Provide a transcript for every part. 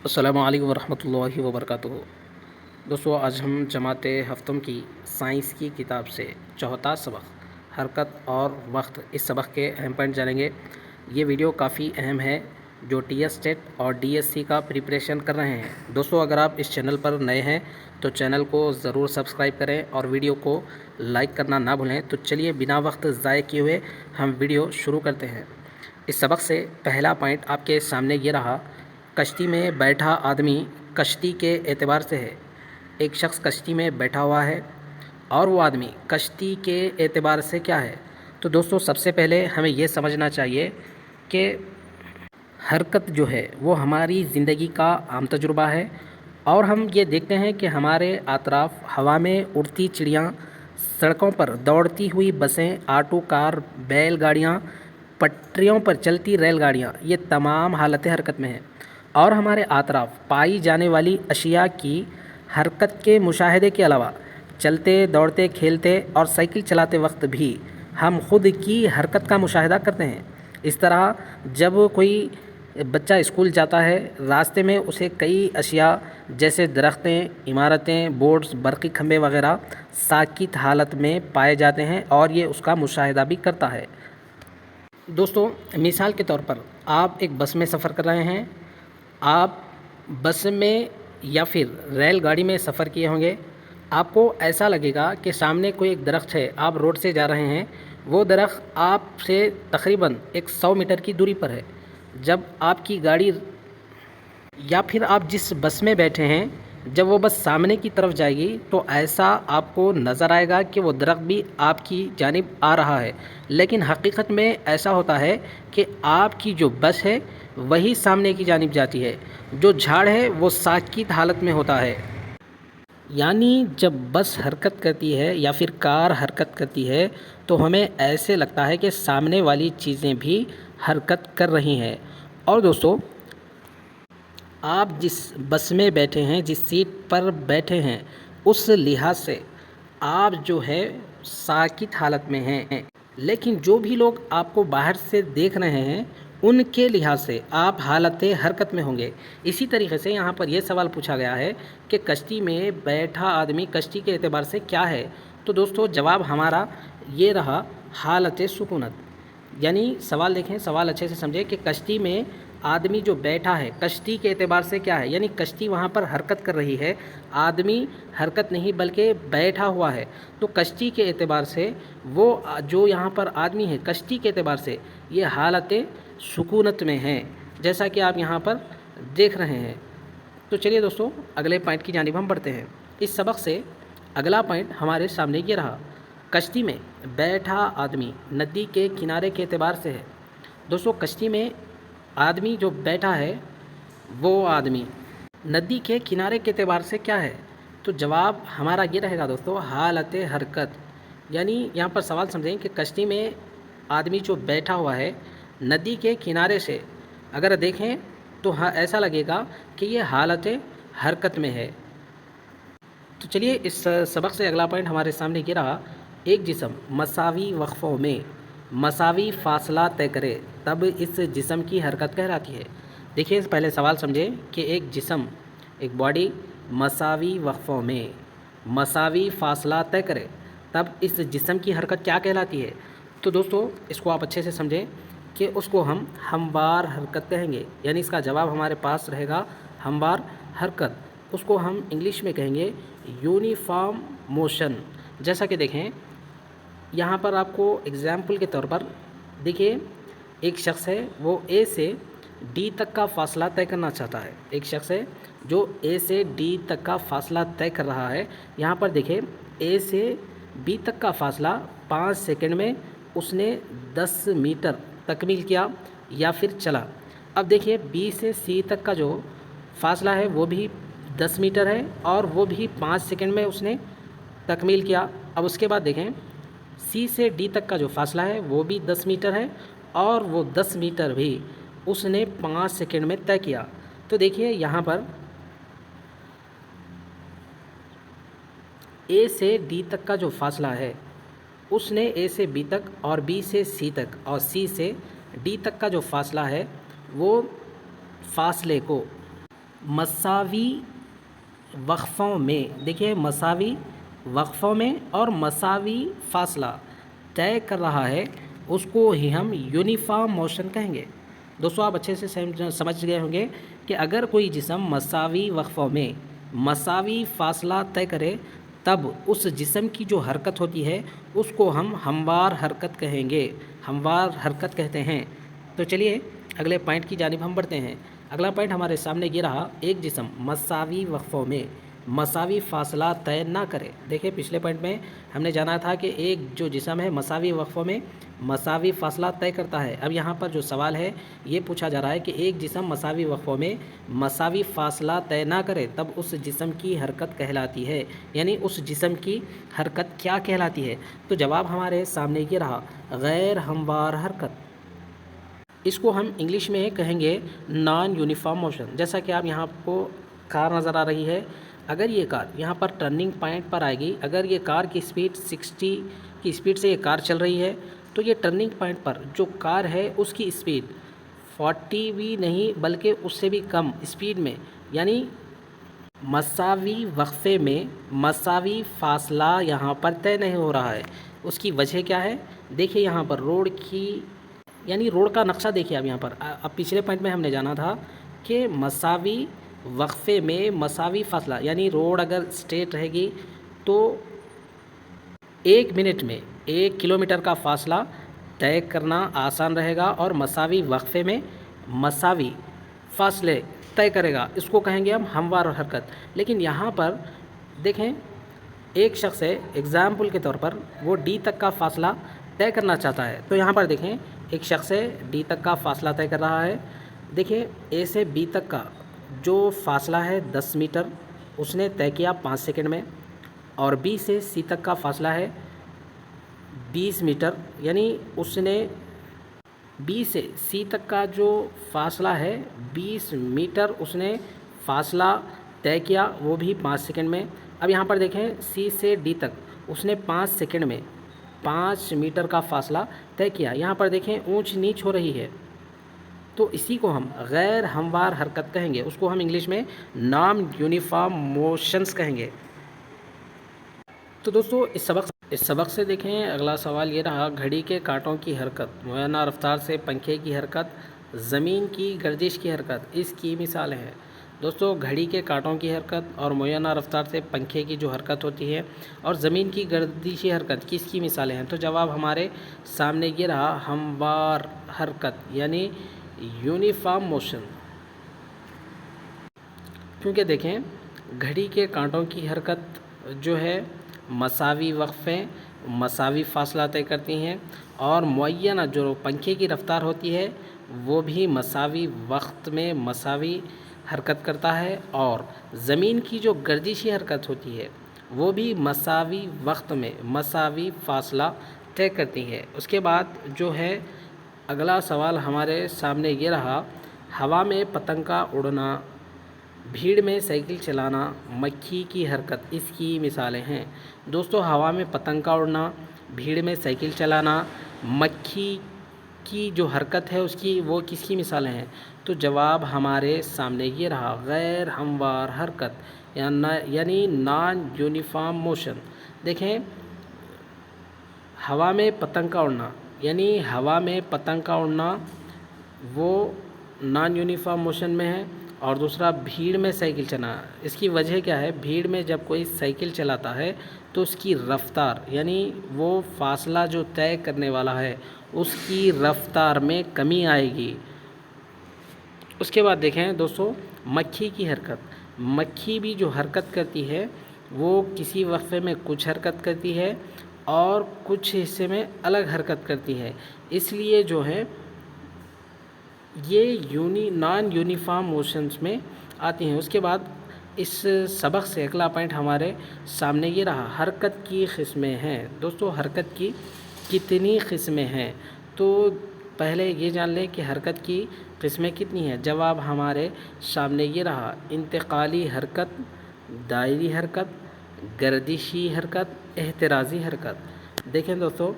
السلام علیکم ورحمۃ اللہ وبرکاتہ۔ دوستو، آج ہم جماعت ہفتم کی سائنس کی کتاب سے چوتھا سبق حرکت اور وقت، اس سبق کے اہم پوائنٹ جانیں گے۔ یہ ویڈیو کافی اہم ہے جو ٹی ایس ٹیٹ اور ڈی ایس سی کا پریپریشن کر رہے ہیں۔ دوستو، اگر آپ اس چینل پر نئے ہیں تو چینل کو ضرور سبسکرائب کریں اور ویڈیو کو لائک کرنا نہ بھولیں۔ تو چلیے بنا وقت ضائع کیے ہوئے ہم ویڈیو شروع کرتے ہیں۔ اس سبق سے پہلا پوائنٹ آپ کے سامنے یہ رہا: کشتی میں بیٹھا آدمی کشتی کے اعتبار سے ہے۔ ایک شخص کشتی میں بیٹھا ہوا ہے اور وہ آدمی کشتی کے اعتبار سے کیا ہے؟ تو دوستو، سب سے پہلے ہمیں یہ سمجھنا چاہیے کہ حرکت جو ہے وہ ہماری زندگی کا عام تجربہ ہے، اور ہم یہ دیکھتے ہیں کہ ہمارے اطراف ہوا میں اڑتی چڑیاں، سڑکوں پر دوڑتی ہوئی بسیں، آٹو، کار، بیل گاڑیاں، پٹریوں پر چلتی ریل گاڑیاں، یہ تمام حالت حرکت میں ہیں۔ اور ہمارے اطراف پائی جانے والی اشیاء کی حرکت کے مشاہدے کے علاوہ چلتے، دوڑتے، کھیلتے اور سائیکل چلاتے وقت بھی ہم خود کی حرکت کا مشاہدہ کرتے ہیں۔ اس طرح جب کوئی بچہ اسکول جاتا ہے، راستے میں اسے کئی اشیاء جیسے درختیں، عمارتیں، بورڈز، برقی کھمبے وغیرہ ساکت حالت میں پائے جاتے ہیں اور یہ اس کا مشاہدہ بھی کرتا ہے۔ دوستو، مثال کے طور پر آپ ایک بس میں سفر کر رہے ہیں۔ آپ بس میں یا پھر ریل گاڑی میں سفر کیے ہوں گے۔ آپ کو ایسا لگے گا کہ سامنے کوئی ایک درخت ہے، آپ روڈ سے جا رہے ہیں، وہ درخت آپ سے تقریباً 100 میٹر کی دوری پر ہے۔ جب آپ کی گاڑی یا پھر آپ جس بس میں بیٹھے ہیں، جب وہ بس سامنے کی طرف جائے گی تو ایسا آپ کو نظر آئے گا کہ وہ درخت بھی آپ کی جانب آ رہا ہے، لیکن حقیقت میں ایسا ہوتا ہے کہ آپ کی جو بس ہے وہی سامنے کی جانب جاتی ہے، جو جھاڑ ہے وہ ساکت حالت میں ہوتا ہے۔ یعنی جب بس حرکت کرتی ہے یا پھر کار حرکت کرتی ہے تو ہمیں ایسے لگتا ہے کہ سامنے والی چیزیں بھی حرکت کر رہی ہیں۔ اور دوستو، آپ جس بس میں بیٹھے ہیں، جس سیٹ پر بیٹھے ہیں، اس لحاظ سے آپ جو ہے ساکت حالت میں ہیں، لیکن جو بھی لوگ آپ کو باہر سے دیکھ رہے ہیں ان کے لحاظ سے آپ حالت حرکت میں ہوں گے۔ اسی طریقے سے یہاں پر یہ سوال پوچھا گیا ہے کہ کشتی میں بیٹھا آدمی کشتی کے اعتبار سے کیا ہے؟ تو دوستو، جواب ہمارا یہ رہا: حالت سکونت۔ یعنی سوال دیکھیں، سوال اچھے سے سمجھیں کہ کشتی میں آدمی جو بیٹھا ہے کشتی کے اعتبار سے کیا ہے؟ یعنی کشتی وہاں پر حرکت کر رہی ہے، آدمی حرکت نہیں بلکہ بیٹھا ہوا ہے۔ تو کشتی کے اعتبار سے وہ جو یہاں پر آدمی ہے کشتی کے اعتبار سے یہ حالت سکونت میں ہے، جیسا کہ آپ یہاں پر دیکھ رہے ہیں۔ تو چلیے دوستو، اگلے پوائنٹ کی جانب ہم بڑھتے ہیں۔ اس سبق سے اگلا پوائنٹ ہمارے سامنے یہ رہا: کشتی میں بیٹھا آدمی ندی کے کنارے کے اعتبار سے ہے۔ دوستو، کشتی میں آدمی جو بیٹھا ہے وہ آدمی ندی کے کنارے کے اعتبار سے کیا ہے؟ تو جواب ہمارا یہ رہے گا دوستو: حالت حرکت۔ یعنی یہاں پر سوال سمجھیں کہ کشتی میں آدمی جو بیٹھا ہوا ہے ندی کے کنارے سے اگر دیکھیں تو ایسا لگے گا کہ یہ حالت حرکت میں ہے۔ تو چلیے اس سبق سے اگلا پوائنٹ ہمارے سامنے یہ رہا: ایک جسم مساوی وقفوں میں مساوی فاصلہ طے کرے تب اس جسم کی حرکت کہلاتی ہے۔ دیکھیے، پہلے سوال سمجھیں کہ ایک جسم، ایک باڈی مساوی وقفوں میں مساوی فاصلہ طے کرے تب اس جسم کی حرکت کیا کہلاتی ہے؟ تو دوستو، اس کو آپ اچھے سے سمجھیں کہ اس کو ہم ہموار حرکت کہیں گے۔ یعنی اس کا جواب ہمارے پاس رہے گا ہموار حرکت۔ اس کو ہم انگلش میں کہیں گے یونیفارم موشن۔ جیسا کہ دیکھیں یہاں پر آپ کو اگزامپل کے طور پر دیکھیے، ایک شخص ہے وہ اے سے ڈی تک کا فاصلہ طے کرنا چاہتا ہے۔ ایک شخص ہے جو اے سے ڈی تک کا فاصلہ طے کر رہا ہے۔ یہاں پر دیکھیں اے سے بی تک کا فاصلہ 5 سیکنڈ میں اس نے 10 میٹر تکمیل کیا یا پھر چلا۔ اب دیکھیے بی سے سی تک کا جو فاصلہ ہے وہ بھی 10 میٹر ہے اور وہ بھی 5 سیکنڈ میں اس نے تکمیل کیا۔ اب اس کے بعد دیکھیں سی سے ڈی تک کا جو فاصلہ ہے وہ بھی 10 میٹر ہے اور وہ 10 میٹر بھی اس نے 5 سیکنڈ میں طے کیا۔ تو دیکھیے یہاں پر اے سے ڈی تک کا جو فاصلہ ہے اس نے اے سے بی تک اور بی سے سی تک اور سی سے ڈی تک کا جو فاصلہ ہے وہ فاصلے کو مساوی وقفوں میں، دیکھیے مساوی وقفوں میں اور مساوی فاصلہ طے کر رہا ہے، اس کو ہی ہم یونیفارم موشن کہیں گے۔ دوستو آپ اچھے سے سمجھ گئے ہوں گے کہ اگر کوئی جسم مساوی وقفوں میں مساوی فاصلہ طے کرے تب اس جسم کی جو حرکت ہوتی ہے اس کو ہم ہموار حرکت کہیں گے، ہموار حرکت کہتے ہیں۔ تو چلیے اگلے پوائنٹ کی جانب ہم بڑھتے ہیں۔ اگلا پوائنٹ ہمارے سامنے یہ رہا، ایک جسم مساوی وقفوں میں مساوی فاصلہ طے نہ کرے۔ دیکھیں پچھلے پوائنٹ میں ہم نے جانا تھا کہ ایک جو جسم ہے مساوی وقفوں میں مساوی فاصلہ طے کرتا ہے۔ اب یہاں پر جو سوال ہے یہ پوچھا جا رہا ہے کہ ایک جسم مساوی وقفوں میں مساوی فاصلہ طے نہ کرے تب اس جسم کی حرکت کہلاتی ہے، یعنی اس جسم کی حرکت کیا کہلاتی ہے؟ تو جواب ہمارے سامنے یہ رہا، غیر ہموار حرکت۔ اس کو ہم انگلش میں کہیں گے نان یونیفارم موشن۔ جیسا کہ آپ یہاں کو کار نظر آ رہی ہے، اگر یہ کار یہاں پر ٹرننگ پوائنٹ پر آئے گی، اگر یہ کار کی سپیڈ 60 کی سپیڈ سے یہ کار چل رہی ہے تو یہ ٹرننگ پوائنٹ پر جو کار ہے اس کی سپیڈ 40 بھی نہیں بلکہ اس سے بھی کم سپیڈ میں، یعنی مساوی وقفے میں مساوی فاصلہ یہاں پر طے نہیں ہو رہا ہے۔ اس کی وجہ کیا ہے؟ دیکھیے یہاں پر روڈ کی، یعنی روڈ کا نقشہ دیکھیے اب یہاں پر، اب پچھلے پوائنٹ میں ہم نے جانا تھا کہ مساوی وقفے میں مساوی فاصلہ، یعنی روڈ اگر اسٹریٹ رہے گی تو 1 منٹ میں 1 کلومیٹر کا فاصلہ طے کرنا آسان رہے گا، اور مساوی وقفے میں مساوی فاصلے طے کرے گا، اس کو کہیں گے ہم ہموار حرکت۔ لیکن یہاں پر دیکھیں ایک شخص ہے، ایگزامپل کے طور پر وہ ڈی تک کا فاصلہ طے کرنا چاہتا ہے، تو یہاں پر دیکھیں ایک شخص ہے ڈی تک کا فاصلہ طے کر رہا ہے۔ دیکھیں اے سے بی تک کا جو فاصلہ ہے 10 میٹر اس نے طے کیا 5 سیکنڈ میں، اور بی سے سی تک کا فاصلہ ہے 20 میٹر، یعنی اس نے بی سے سی تک کا جو فاصلہ ہے 20 میٹر اس نے فاصلہ طے کیا، وہ بھی 5 سیکنڈ میں۔ اب یہاں پر دیکھیں سی سے ڈی تک اس نے 5 سیکنڈ میں 5 میٹر کا فاصلہ طے کیا۔ یہاں پر دیکھیں اونچ نیچ ہو رہی ہے، تو اسی کو ہم غیر ہموار حرکت کہیں گے، اس کو ہم انگلش میں نان یونیفارم موشنز کہیں گے۔ تو دوستو اس سبق سے دیکھیں اگلا سوال یہ رہا، گھڑی کے کانٹوں کی حرکت، معینہ رفتار سے پنکھے کی حرکت، زمین کی گردش کی حرکت، اس کی مثالیں ہیں۔ دوستو گھڑی کے کانٹوں کی حرکت اور معینہ رفتار سے پنکھے کی جو حرکت ہوتی ہے اور زمین کی گردشی حرکت کس کی مثالیں ہیں؟ تو جواب ہمارے سامنے یہ رہا، ہموار حرکت یعنی یونیفارم موشن۔ کیونکہ دیکھیں گھڑی کے کانٹوں کی حرکت جو ہے مساوی وقفیں مساوی فاصلہ طے کرتی ہیں، اور معینہ جو پنکھے کی رفتار ہوتی ہے وہ بھی مساوی وقت میں مساوی حرکت کرتا ہے، اور زمین کی جو گردشی حرکت ہوتی ہے وہ بھی مساوی وقت میں مساوی فاصلہ طے کرتی ہے۔ اس کے بعد جو ہے اگلا سوال ہمارے سامنے یہ رہا، ہوا میں پتنگ کا اڑنا، بھیڑ میں سائیکل چلانا، مکھی کی حرکت، اس کی مثالیں ہیں۔ دوستو ہوا میں پتنگ کا اڑنا، بھیڑ میں سائیکل چلانا، مکھی کی جو حرکت ہے اس کی وہ کس کی مثالیں ہیں؟ تو جواب ہمارے سامنے یہ رہا، غیر ہموار حرکت یعنی نان یونیفارم موشن۔ دیکھیں ہوا میں پتنگ کا اڑنا، یعنی ہوا میں پتنگ کا اڑنا وہ نان یونیفارم موشن میں ہے، اور دوسرا بھیڑ میں سائیکل چلانا، اس کی وجہ کیا ہے؟ بھیڑ میں جب کوئی سائیکل چلاتا ہے تو اس کی رفتار یعنی وہ فاصلہ جو طے کرنے والا ہے اس کی رفتار میں کمی آئے گی۔ اس کے بعد دیکھیں دوستو مکھی کی حرکت، مکھی بھی جو حرکت کرتی ہے وہ کسی وقفے میں کچھ حرکت کرتی ہے اور کچھ حصے میں الگ حرکت کرتی ہے، اس لیے جو ہے یہ نان یونیفارم موشنز میں آتی ہیں۔ اس کے بعد اس سبق سے اگلا پوائنٹ ہمارے سامنے یہ رہا، حرکت کی قسمیں ہیں۔ دوستو حرکت کی کتنی قسمیں ہیں؟ تو پہلے یہ جان لیں کہ حرکت کی قسمیں کتنی ہیں۔ جواب ہمارے سامنے یہ رہا، انتقالی حرکت، دائری حرکت، گردشی حرکت، احترازی حرکت۔ دیکھیں دوستو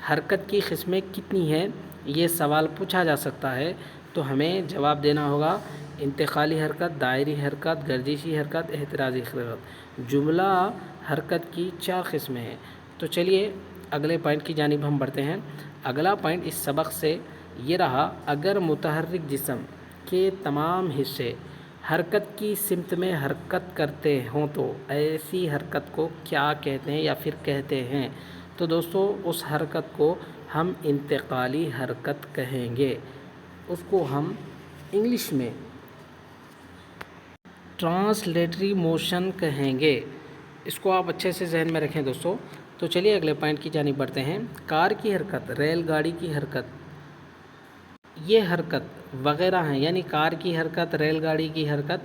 حرکت کی قسمیں کتنی ہیں یہ سوال پوچھا جا سکتا ہے، تو ہمیں جواب دینا ہوگا انتقالی حرکت، دائری حرکت، گردشی حرکت، احترازی حرکت۔ جملہ حرکت کی 4 قسمیں ہیں۔ تو چلیے اگلے پوائنٹ کی جانب ہم بڑھتے ہیں۔ اگلا پوائنٹ اس سبق سے یہ رہا، اگر متحرک جسم کے تمام حصے حرکت کی سمت میں حرکت کرتے ہوں تو ایسی حرکت کو کیا کہتے ہیں یا پھر کہتے ہیں؟ تو دوستو اس حرکت کو ہم انتقالی حرکت کہیں گے، اس کو ہم انگلش میں ٹرانسلیٹری موشن کہیں گے۔ اس کو آپ اچھے سے ذہن میں رکھیں دوستو۔ تو چلیے اگلے پوائنٹ کی جانب بڑھتے ہیں۔ کار کی حرکت، ریل گاڑی کی حرکت، یہ حرکت وغیرہ ہیں، یعنی کار کی حرکت، ریل گاڑی کی حرکت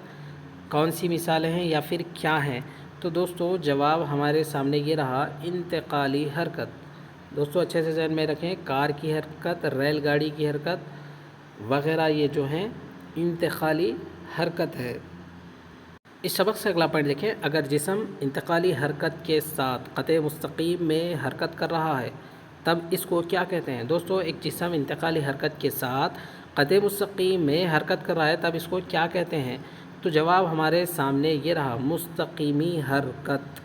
کون سی مثالیں ہیں یا پھر کیا ہیں؟ تو دوستو جواب ہمارے سامنے یہ رہا، انتقالی حرکت۔ دوستو اچھے سے ذہن میں رکھیں، کار کی حرکت، ریل گاڑی کی حرکت وغیرہ یہ جو ہیں انتقالی حرکت ہے۔ اس سبق سے اگلا پوائنٹ دیکھیں، اگر جسم انتقالی حرکت کے ساتھ خط مستقیم میں حرکت کر رہا ہے تب اس کو کیا کہتے ہیں؟ دوستو ایک جسم انتقالی حرکت کے ساتھ خط مستقیم میں حرکت کر رہا ہے تب اس کو کیا کہتے ہیں؟ تو جواب ہمارے سامنے یہ رہا، مستقیمی حرکت۔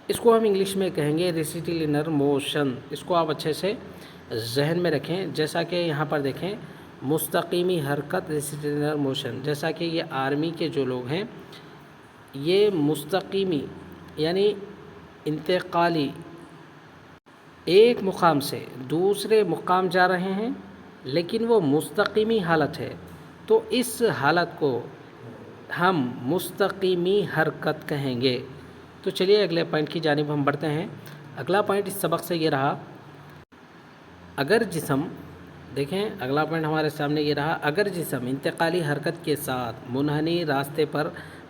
اس کو ہم انگلش میں کہیں گے ریسٹیلینر موشن۔ اس کو آپ اچھے سے ذہن میں رکھیں، جیسا کہ یہاں پر دیکھیں مستقیمی حرکت، ریسٹیلینر موشن، جیسا کہ یہ آرمی کے جو لوگ ہیں یہ مستقیمی یعنی انتقالی ایک مقام سے دوسرے مقام جا رہے ہیں لیکن وہ مستقیمی حالت ہے، تو اس حالت کو ہم مستقیمی حرکت کہیں گے۔ تو چلیے اگلے پوائنٹ کی جانب ہم بڑھتے ہیں۔ اگلا پوائنٹ اس سبق سے یہ رہا، اگر جسم، دیکھیں اگلا پوائنٹ ہمارے سامنے یہ رہا، اگر جسم انتقالی حرکت کے ساتھ منحنی راستے پر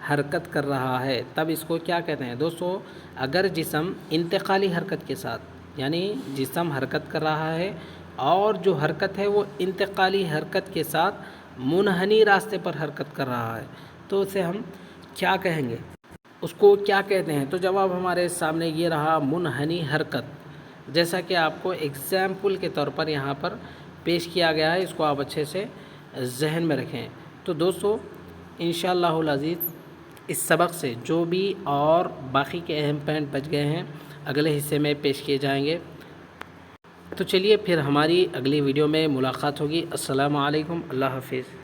حرکت کر رہا ہے تب اس کو کیا کہتے ہیں؟ دوستو اگر جسم انتقالی حرکت کے ساتھ، یعنی جسم حرکت کر رہا ہے اور جو حرکت ہے وہ انتقالی حرکت کے ساتھ منحنی راستے پر حرکت کر رہا ہے تو اسے ہم کیا کہیں گے؟ اس کو کیا کہتے ہیں؟ تو جواب ہمارے سامنے یہ رہا، منحنی حرکت، جیسا کہ آپ کو ایگزامپل کے طور پر یہاں پر پیش کیا گیا ہے، اس کو آپ اچھے سے ذہن میں رکھیں۔ تو دوستو انشاءاللہ العزیز اس سبق سے جو بھی اور باقی کے اہم پوائنٹ بچ گئے ہیں اگلے حصے میں پیش کیے جائیں گے۔ تو چلیے پھر ہماری اگلی ویڈیو میں ملاقات ہوگی۔ السلام علیکم، اللہ حافظ۔